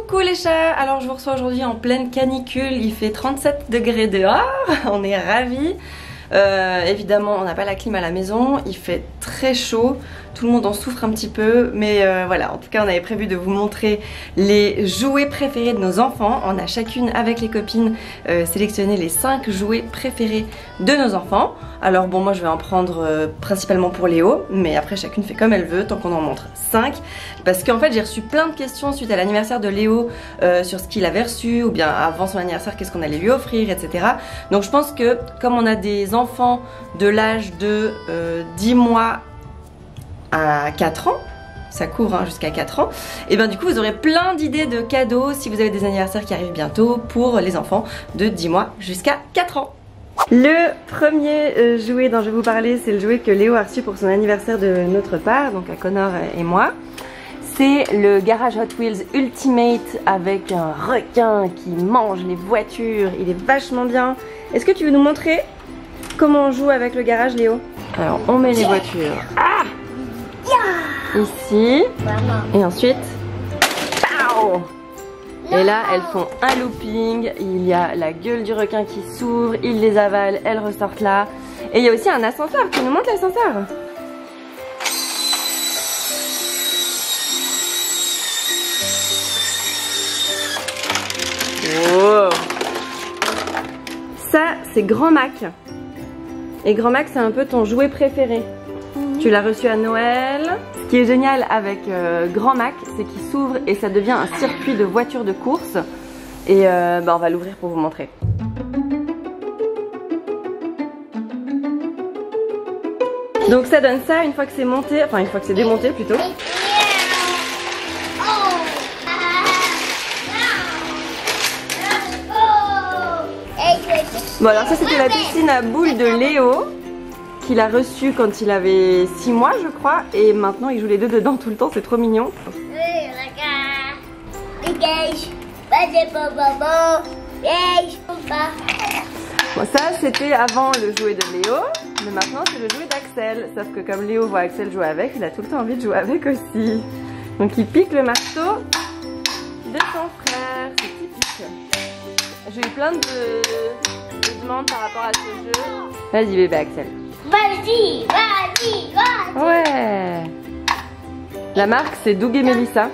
Coucou les chats, alors je vous reçois aujourd'hui en pleine canicule, il fait 37 degrés dehors, on est ravis. Évidemment on n'a pas la clim à la maison, il fait très chaud, tout le monde en souffre un petit peu, mais voilà, en tout cas on avait prévu de vous montrer les jouets préférés de nos enfants. On a chacune avec les copines sélectionné les 5 jouets préférés de nos enfants. Alors bon, moi je vais en prendre principalement pour Léo, mais après chacune fait comme elle veut tant qu'on en montre 5, parce qu'en fait j'ai reçu plein de questions suite à l'anniversaire de Léo sur ce qu'il avait reçu, ou bien avant son anniversaire qu'est-ce qu'on allait lui offrir, etc. Donc je pense que comme on a des enfants de l'âge de 10 mois à 4 ans, ça court hein, jusqu'à 4 ans, et bien du coup vous aurez plein d'idées de cadeaux si vous avez des anniversaires qui arrivent bientôt pour les enfants de 10 mois jusqu'à 4 ans. Le premier jouet dont je vais vous parler, c'est le jouet que Léo a reçu pour son anniversaire de notre part, donc à Connor et moi. C'est le garage Hot Wheels Ultimate avec un requin qui mange les voitures, il est vachement bien. Est-ce que tu veux nous montrer comment on joue avec le garage, Léo? Alors on met les voitures ici, et ensuite pow! Et là elles font un looping, il y a la gueule du requin qui s'ouvre, il les avale, elles ressortent là. Et il y a aussi un ascenseur, tu nous montres l'ascenseur? Wow. Ça c'est Grand Mac. Et Grand Mac c'est un peu ton jouet préféré. Tu l'as reçu à Noël. Ce qui est génial avec Grand Mac, c'est qu'il s'ouvre et ça devient un circuit de voitures de course. Et on va l'ouvrir pour vous montrer. Donc ça donne ça une fois que c'est monté, enfin une fois que c'est démonté plutôt. Bon alors ça c'était la piscine à boules de Léo, qu'il a reçu quand il avait 6 mois je crois, et maintenant il joue les deux dedans tout le temps, c'est trop mignon. Bon, ça c'était avant le jouet de Léo, mais maintenant c'est le jouet d'Axel, sauf que comme Léo voit Axel jouer avec, il a tout le temps envie de jouer avec aussi. Donc il pique le marteau de son frère, c'est typique. J'ai eu plein de demandes par rapport à ce jeu. Vas-y bébé Axel. Vas-y, vas-y, vas-y. Ouais. La marque c'est Doug et Melissa.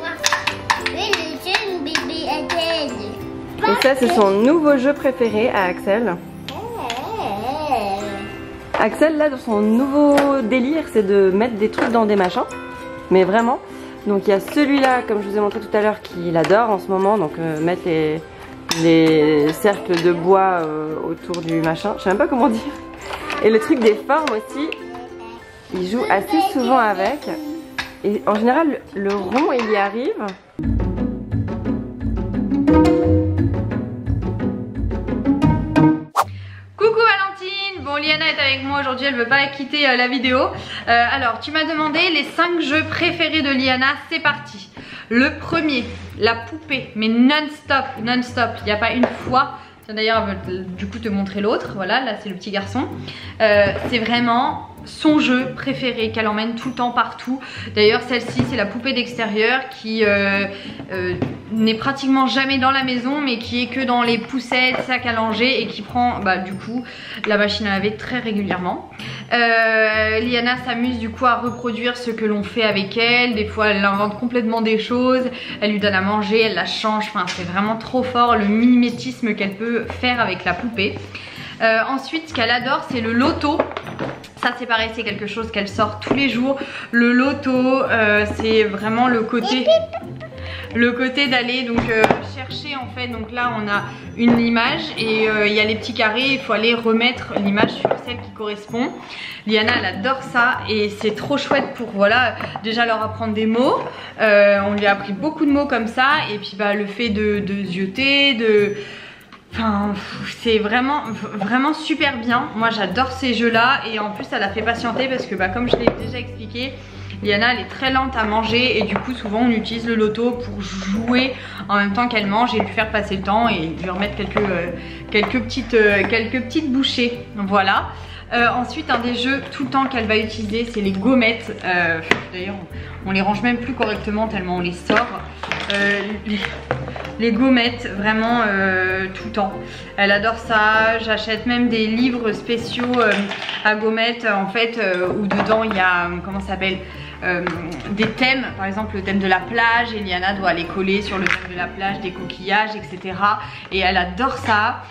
Et ça c'est son nouveau jeu préféré à Axel. Axel là, son nouveau délire c'est de mettre des trucs dans des machins. Mais vraiment. Donc il y a celui-là comme je vous ai montré tout à l'heure qu'il adore en ce moment. Donc mettre les cercles de bois autour du machin. Je sais même pas comment dire. Et le truc des formes aussi, il joue assez souvent avec. Et en général, le rond, il y arrive. Coucou Valentine. Bon, Liana est avec moi aujourd'hui, elle veut pas quitter la vidéo. Alors, tu m'as demandé les 5 jeux préférés de Liana, c'est parti. Le premier, la poupée, mais non-stop, non-stop. Il n'y a pas une fois. D'ailleurs, elle veut du coup te montrer l'autre. Voilà, là c'est le petit garçon. C'est vraiment son jeu préféré qu'elle emmène tout le temps partout. D'ailleurs, celle-ci c'est la poupée d'extérieur qui n'est pratiquement jamais dans la maison, mais qui est que dans les poussettes, sacs à langer, et qui prend du coup la machine à laver très régulièrement. Liana s'amuse du coup à reproduire ce que l'on fait avec elle. Des fois elle invente complètement des choses, elle lui donne à manger, elle la change, enfin c'est vraiment trop fort le mimétisme qu'elle peut faire avec la poupée. Ensuite ce qu'elle adore c'est le loto. Ça c'est pareil, c'est quelque chose qu'elle sort tous les jours. Le loto c'est vraiment le côté d'aller donc chercher en fait. Donc là on a une image et il y a les petits carrés, il faut aller remettre l'image sur celle qui correspond. Liana elle adore ça et c'est trop chouette pour voilà déjà leur apprendre des mots. On lui a appris beaucoup de mots comme ça, et puis le fait de zioter, enfin c'est vraiment super bien. Moi j'adore ces jeux là, et en plus ça la fait patienter parce que comme je l'ai déjà expliqué, Liana elle est très lente à manger, et du coup souvent on utilise le loto pour jouer en même temps qu'elle mange et lui faire passer le temps et lui remettre quelques petites bouchées. Voilà. Ensuite un des jeux tout le temps qu'elle va utiliser c'est les gommettes. D'ailleurs on les range même plus correctement tellement on les sort. les gommettes, vraiment tout le temps. Elle adore ça. J'achète même des livres spéciaux à gommettes en fait où dedans il y a, comment ça s'appelle, des thèmes, par exemple le thème de la plage, Eliana doit aller coller sur le thème de la plage des coquillages, etc. Et elle adore ça.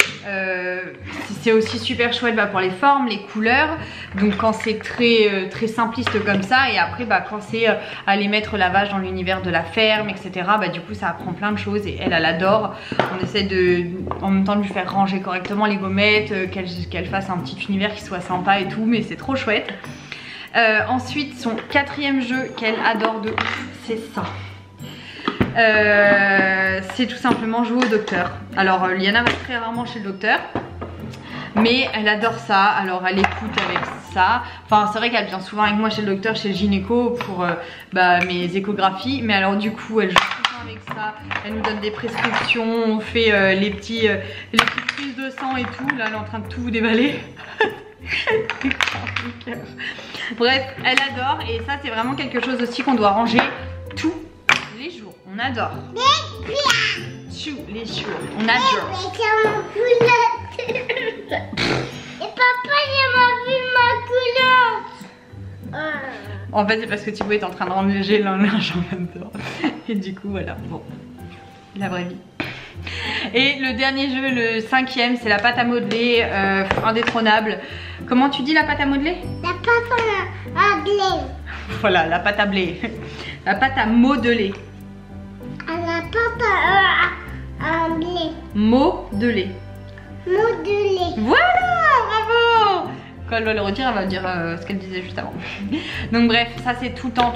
C'est aussi super chouette pour les formes, les couleurs. Donc quand c'est très simpliste comme ça, et après quand c'est aller mettre la vache dans l'univers de la ferme, etc. Du coup ça apprend plein de choses et elle adore. On essaie en même temps de lui faire ranger correctement les gommettes, qu'elle fasse un petit univers qui soit sympa et tout, mais c'est trop chouette. Ensuite, son quatrième jeu qu'elle adore de ouf, c'est ça. C'est tout simplement jouer au docteur. Alors Liana va très rarement chez le docteur, mais elle adore ça. Alors elle écoute avec ça. Enfin c'est vrai qu'elle vient souvent avec moi chez le docteur, chez le gynéco pour mes échographies. Mais alors du coup elle joue tout le temps avec ça. Elle nous donne des prescriptions, on fait les petites prises de sang et tout. Là elle est en train de tout vous déballer. Bref, elle adore et ça c'est vraiment quelque chose aussi qu'on doit ranger tous les jours. On adore. Tous les jours. On adore. Et papa, j'ai vu ma culotte. En fait c'est parce que Thibaut est en train de ranger le linge en même temps. Et du coup voilà, bon, la vraie vie. Et le dernier jeu, le cinquième, c'est la pâte à modeler, indétrônable. Comment tu dis la pâte à modeler? La pâte à blé. Voilà, la pâte à blé. La pâte à modeler. La pâte à blé. Modeler. Modelé. Voilà, bravo. Quand elle va le retirer, elle va dire ce qu'elle disait juste avant. Donc bref, ça c'est tout le temps.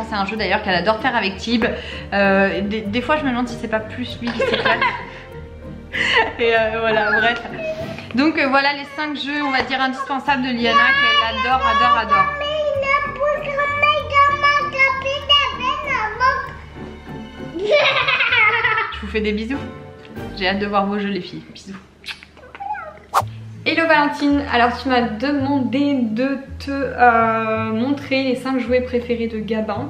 C'est un jeu d'ailleurs qu'elle adore faire avec Tib. Des fois je me demande si c'est pas plus lui qui s'éclate. Et voilà, bref. Donc voilà les 5 jeux, on va dire, indispensables de Liana qu'elle adore. Je vous fais des bisous. J'ai hâte de voir vos jeux les filles. Bisous. Hello Valentine, alors tu m'as demandé de te montrer les 5 jouets préférés de Gabin.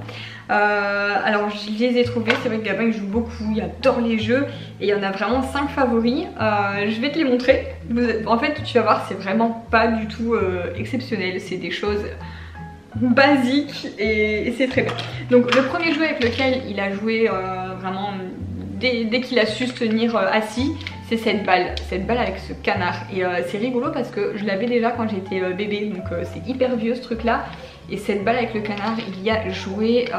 Alors je les ai trouvés, c'est vrai que Gabin il joue beaucoup, il adore les jeux et il y en a vraiment 5 favoris. Je vais te les montrer. En fait tu vas voir, c'est vraiment pas du tout exceptionnel, c'est des choses basiques et c'est très bien. Donc le premier jouet avec lequel il a joué vraiment dès qu'il a su se tenir assis, c'est cette balle avec ce canard. Et c'est rigolo parce que je l'avais déjà quand j'étais bébé, donc c'est hyper vieux ce truc là. Et cette balle avec le canard, il y a joué,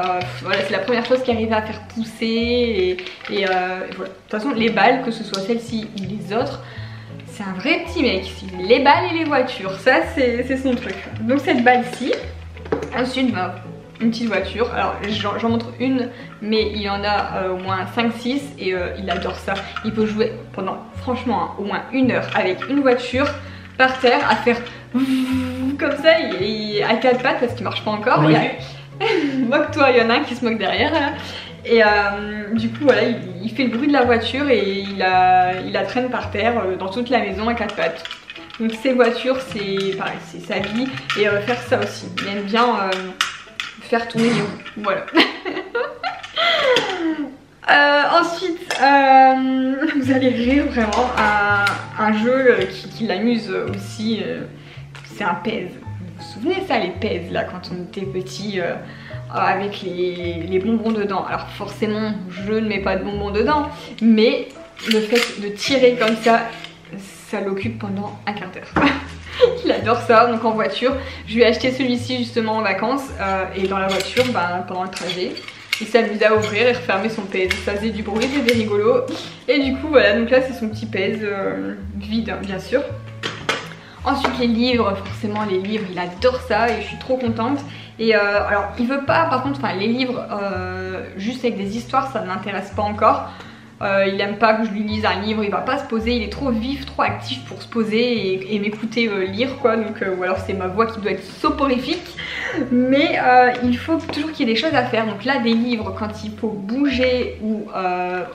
voilà, c'est la première chose qui arrivait à faire pousser et voilà. De toute façon les balles, que ce soit celle-ci ou les autres, c'est un vrai petit mec. Les balles et les voitures, ça c'est son truc. Donc cette balle-ci, ensuite une petite voiture, alors j'en montre une mais il y en a au moins 5-6 et il adore ça. Il peut jouer pendant franchement au moins 1 heure avec une voiture par terre à faire comme ça et à 4 pattes parce qu'il marche pas encore. Oui. Moque-toi, il y en a un qui se moque derrière là. Et du coup voilà, il fait le bruit de la voiture et il la traîne par terre dans toute la maison à 4 pattes. Donc ces voitures c'est pareil, c'est sa vie et faire ça aussi. Il aime bien faire tourner les roues, voilà. Ensuite, vous allez rire vraiment à un jeu qui l'amuse aussi, c'est un pèse. Vous vous souvenez ça, les pèses là quand on était petit avec les bonbons dedans. Alors forcément je ne mets pas de bonbons dedans, mais le fait de tirer comme ça, ça l'occupe pendant un quart d'heure. Il adore ça, donc en voiture. Je lui ai acheté celui-ci justement en vacances et dans la voiture, pendant le trajet, il s'amusait à ouvrir et refermer son pèse. Ça faisait du bruit, c'était rigolo. Et du coup voilà, donc là c'est son petit pèse vide hein, bien sûr. Ensuite les livres, forcément les livres, il adore ça et je suis trop contente. Et alors il veut pas, par contre, les livres juste avec des histoires, ça ne l'intéresse pas encore. Il aime pas que je lui lise un livre, il va pas se poser, il est trop vif, trop actif pour se poser et m'écouter lire quoi, donc ou alors c'est ma voix qui doit être soporifique, mais il faut toujours qu'il y ait des choses à faire. Donc là des livres quand il faut bouger ou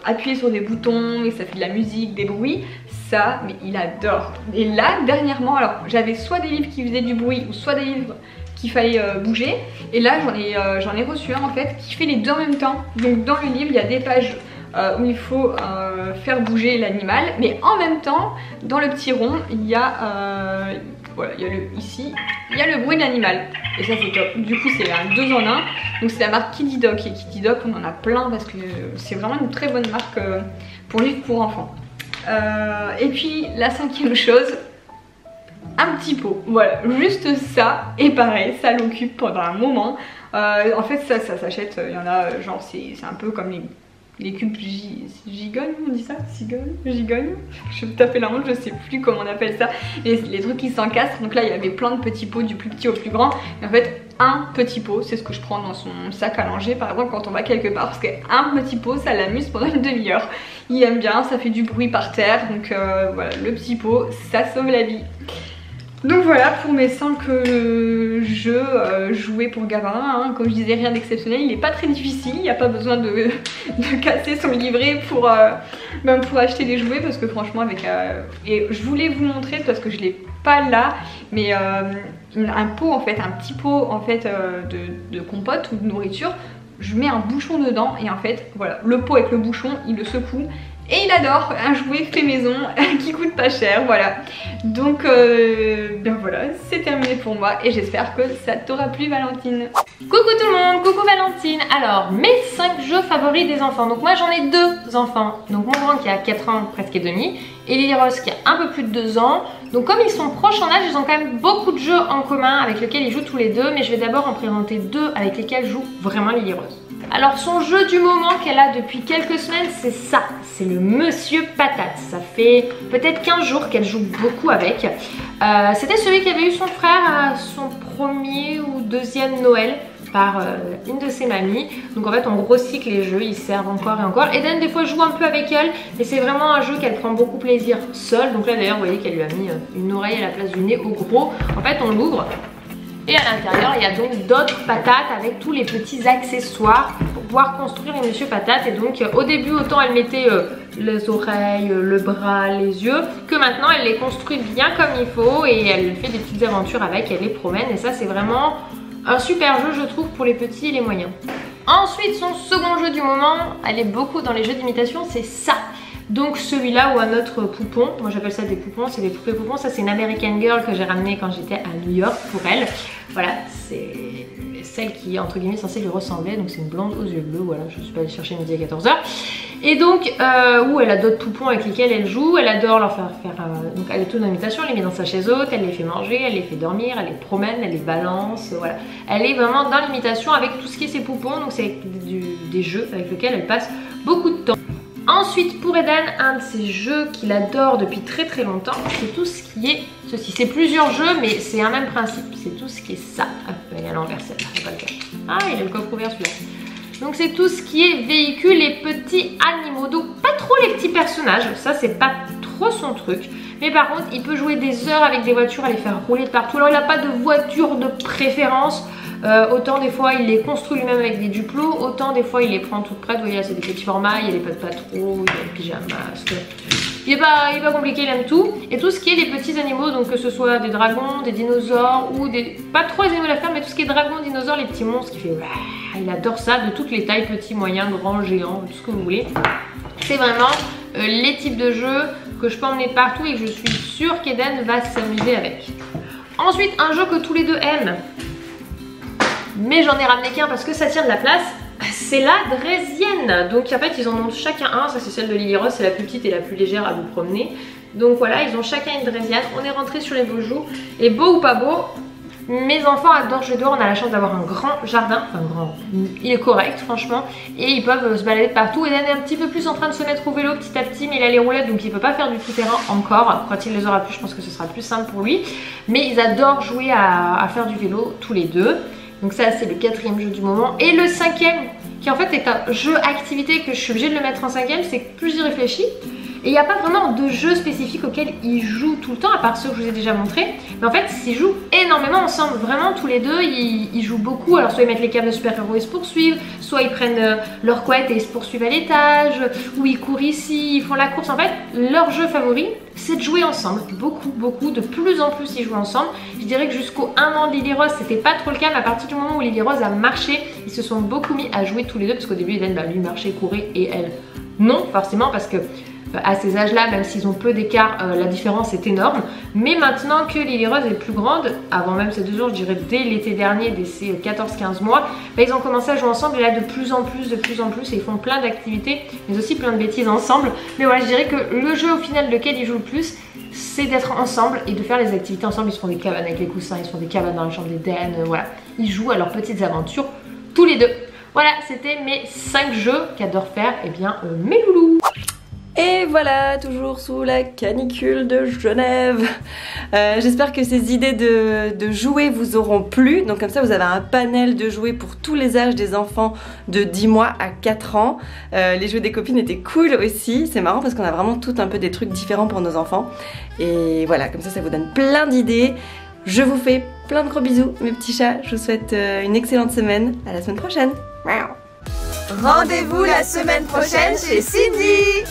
appuyer sur des boutons et ça fait de la musique, des bruits, ça mais il adore. Et là dernièrement, alors j'avais soit des livres qui faisaient du bruit ou soit des livres qu'il fallait bouger, et là j'en ai reçu un en fait qui fait les deux en même temps. Donc dans le livre il y a des pages où il faut faire bouger l'animal, mais en même temps dans le petit rond il y a voilà, ici il y a le bruit de l'animal et ça c'est top. Du coup c'est un 2 en 1, donc c'est la marque Kiddy Dog, et Kiddy Dog on en a plein parce que c'est vraiment une très bonne marque pour livres pour enfants. Et puis la 5e chose, un petit pot, voilà, juste ça, et pareil ça l'occupe pendant un moment. En fait ça s'achète, il y en a genre c'est un peu comme les cubes gigogne, on dit ça? Gigogne. Je vais me taper la honte, je sais plus comment on appelle ça. Les trucs qui s'encastrent. Donc là il y avait plein de petits pots du plus petit au plus grand. Et en fait un petit pot, c'est ce que je prends dans son sac à langer par exemple quand on va quelque part. Parce qu'un petit pot ça l'amuse pendant une demi-heure. Il aime bien, ça fait du bruit par terre. Donc voilà, le petit pot ça sauve la vie. Donc voilà pour mes 5 jeux joués pour Gavarin, hein. Comme je disais, rien d'exceptionnel, il n'est pas très difficile, il n'y a pas besoin de casser son livret pour acheter des jouets parce que franchement et je voulais vous montrer parce que je ne l'ai pas là, mais un pot en fait, un petit pot en fait de compote ou de nourriture, je mets un bouchon dedans et en fait voilà, le pot avec le bouchon il le secoue. Et il adore un jouet fait maison qui coûte pas cher, voilà. Donc bien voilà, c'est terminé pour moi et j'espère que ça t'aura plu Valentine. Coucou tout le monde, coucou Valentine. Alors mes 5 jeux favoris des enfants. Donc moi j'en ai 2 enfants. Donc mon grand qui a 4 ans presque et demi et Lily Rose qui a un peu plus de 2 ans. Donc comme ils sont proches en âge, ils ont quand même beaucoup de jeux en commun avec lesquels ils jouent tous les deux. Mais je vais d'abord en présenter 2 avec lesquels joue vraiment Lily Rose. Alors son jeu du moment qu'elle a depuis quelques semaines, c'est ça, c'est le Monsieur Patate. Ça fait peut-être 15 jours qu'elle joue beaucoup avec. C'était celui qui avait eu son frère à son premier ou deuxième Noël par une de ses mamies. Donc en fait on recycle les jeux, ils servent encore et encore. Eden des fois joue un peu avec elle, mais c'est vraiment un jeu qu'elle prend beaucoup plaisir seule. Donc là d'ailleurs vous voyez qu'elle lui a mis une oreille à la place du nez au gros. En fait on l'ouvre. Et à l'intérieur, il y a donc d'autres patates avec tous les petits accessoires pour pouvoir construire les Monsieur Patate. Et donc au début, autant elle mettait les oreilles, le bras, les yeux, que maintenant elle les construit bien comme il faut et elle fait des petites aventures avec, elle les promène. Et ça c'est vraiment un super jeu je trouve pour les petits et les moyens. Ensuite son second jeu du moment, elle est beaucoup dans les jeux d'imitation, c'est ça. Donc celui-là ou un autre poupon, moi j'appelle ça des poupons, c'est des poupées poupons. Ça c'est une American Girl que j'ai ramenée quand j'étais à New York pour elle. Voilà, c'est celle qui est entre guillemets censée lui ressembler. Donc c'est une blonde aux yeux bleus, voilà, je suis pas allée chercher midi à 14h. Et donc, où elle a d'autres poupons avec lesquels elle joue, elle adore leur faire donc elle est toute en imitation, elle les met dans sa chaise haute, elle les fait manger, elle les fait dormir, elle les promène, elle les balance, voilà. Elle est vraiment dans l'imitation avec tout ce qui est ses poupons, donc c'est des jeux avec lesquels elle passe beaucoup de temps. Ensuite pour Eden, un de ses jeux qu'il adore depuis très très longtemps, c'est tout ce qui est ceci. C'est plusieurs jeux mais c'est un même principe, c'est tout ce qui est ça. Ah, elle est à l'envers celle-là, c'est pas le cas. Ah, il a le coffre ouvert celui-là. Donc c'est tout ce qui est véhicule et petits animaux. Donc pas trop les petits personnages, ça c'est pas trop son truc. Mais par contre il peut jouer des heures avec des voitures, à les faire rouler de partout. Alors il n'a pas de voiture de préférence. Autant des fois il les construit lui-même avec des duplos, autant des fois il les prend toutes prêtes. Vous voyez là c'est des petits formats, il y a les pattes patrouilles, il y a le pyjama, il est pas compliqué, il aime tout. Et tout ce qui est les petits animaux, donc que ce soit des dragons, des dinosaures ou des... Pas trop les animaux à faire, mais tout ce qui est dragons, dinosaures, les petits monstres qui fait... Il adore ça, de toutes les tailles, petits, moyens, grands, géants, tout ce que vous voulez. C'est vraiment les types de jeux que je peux emmener partout et que je suis sûre qu'Eden va s'amuser avec. Ensuite, un jeu que tous les deux aiment, mais j'en ai ramené qu'un parce que ça tient de la place, c'est la draisienne. Donc en fait ils en ont chacun un, ça c'est celle de Lily Rose, c'est la plus petite et la plus légère à vous promener. Donc voilà, ils ont chacun une draisienne. On est rentré sur les beaux jours. Et beau ou pas beau, mes enfants adorent jouer dehors. On a la chance d'avoir un grand jardin, enfin grand, il est correct franchement. Et ils peuvent se balader de partout. Eden est un petit peu plus en train de se mettre au vélo petit à petit, mais il a les roulettes donc il peut pas faire du tout-terrain encore. Quand il les aura plus, je pense que ce sera plus simple pour lui. Mais ils adorent jouer à faire du vélo tous les deux. Donc ça c'est le 4e jeu du moment. Et le 5e qui en fait est un jeu activité que je suis obligée de le mettre en 5e, c'est que plus j'y réfléchis. Et il n'y a pas vraiment de jeu spécifique auquel ils jouent tout le temps, à part ceux que je vous ai déjà montrés. Mais en fait, ils jouent énormément ensemble. Vraiment, tous les deux, ils jouent beaucoup. Alors, soit ils mettent les câbles de super-héros et se poursuivent, soit ils prennent leur couette et ils se poursuivent à l'étage, ou ils courent ici, ils font la course. En fait, leur jeu favori, c'est de jouer ensemble. Beaucoup, beaucoup. De plus en plus, ils jouent ensemble. Je dirais que jusqu'au 1 an de Lily Rose, c'était pas trop le cas. Mais à partir du moment où Lily Rose a marché, ils se sont beaucoup mis à jouer tous les deux. Parce qu'au début, Eden, lui, marchait, courait et elle... Non, forcément, parce que à ces âges-là, même s'ils ont peu d'écart, la différence est énorme. Mais maintenant que Lily Rose est plus grande, avant même ces 2 jours, je dirais dès l'été dernier, dès ses 14-15 mois, ils ont commencé à jouer ensemble et là de plus en plus et ils font plein d'activités, mais aussi plein de bêtises ensemble. Mais voilà, je dirais que le jeu au final lequel ils jouent le plus, c'est d'être ensemble et de faire les activités ensemble. Ils se font des cabanes avec les coussins, ils se font des cabanes dans la chambre d'Eden, voilà. Ils jouent à leurs petites aventures tous les deux. Voilà, c'était mes 5 jeux qu'adorent faire mes loulous. Et voilà, toujours sous la canicule de Genève. J'espère que ces idées de jouets vous auront plu. Donc comme ça, vous avez un panel de jouets pour tous les âges des enfants de 10 mois à 4 ans. Les jouets des copines étaient cool aussi. C'est marrant parce qu'on a vraiment tout un peu des trucs différents pour nos enfants. Et voilà, comme ça vous donne plein d'idées. Je vous fais plein de gros bisous, mes petits chats. Je vous souhaite une excellente semaine. À la semaine prochaine. Rendez-vous la semaine prochaine chez Cindy.